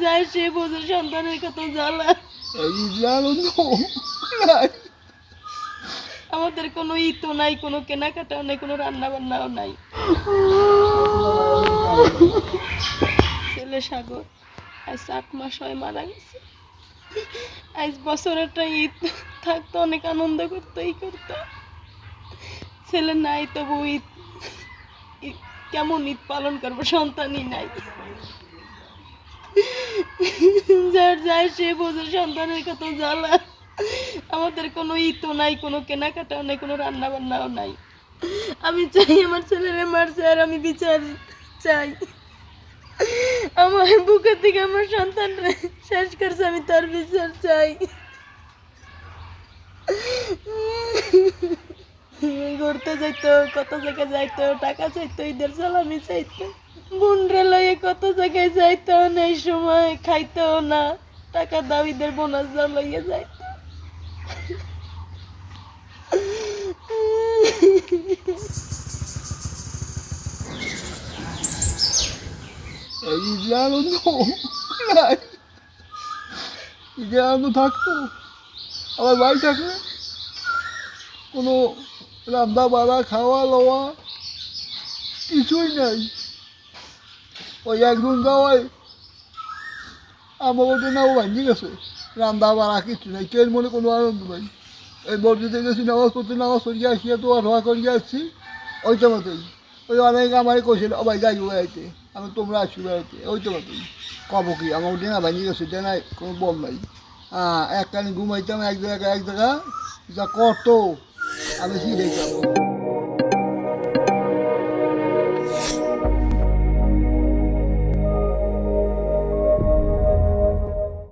যায় সে বোঝে সন্তানের কত জ্বালা। এই জ্বালা তো নাই। আমাদের কোনো ইতো নাই, কোনো কেনাকাটাও নাই, কোনো রান্না বান্নাও নাই। ছেলে সাগর আজ 8 মাস হয় মারা গেছে। আজ বছরেরটা ঈদ থাকতো, অনেক আনন্দ করতো, করতো। ছেলে নাই, তবু ঈদ কেমন ঈদ পালন করবো, সন্তানই নাই। যার যায় সে বোঝে সন্তানের কত জ্বালা। আমাদের কোনো ইতো নাই, কোনো কেনাকাটাও নাই, কোনো রান্না বান্নাও নাই। আমি চাই আমার ছেলেরে মারছে আর আমি বিচার চাই। আমার বুকের থেকে আমার সন্তান শেষ করছে, আমি তার বিচার চাই। ঘুরতে যাইতো, কত জায়গায় যাইতো, টাকা চাইতো, ঈদের সালামি চাইতো, বোনরে লইয়ে কত জায়গায় যাইতো, এই সময় খাইতো না, টাকা দাও, ঈদের বোনাস দাও লইয়ে যাইতো। এই জ্বালা তো নাই। জ্ঞান তো থাকতো, আমার বাড়ি থাকলে কোনো রান্না বাড়া খাওয়া লওয়া কিছুই নাই। ওই একজন যাওয়ায় আমার ওটা নাও ভাঙি গেছে, রান্না বাড়া কিছু নাই, কেউ মনে কোনো আনন্দ নাই। এই মসজিদে গেছি নামাজ পড়তে, নামাজ পড়িয়ে আসিয়া তো ধোয়া করিয়ে আসছি ওইটা মতোই। ওই অনেক আমার কইছিল ও ভাই যাই বেড়াইতে, আমি তোমরা আসি বেড়াইতে, ওইটা মতোই। কব কি আমার ডেনা ভাঙি গেছে, ডেনায় কোনো বল নাই। হ্যাঁ, একখানি ঘুমাইতাম এক জায়গা যা করতো আমি ফিরে যাবো।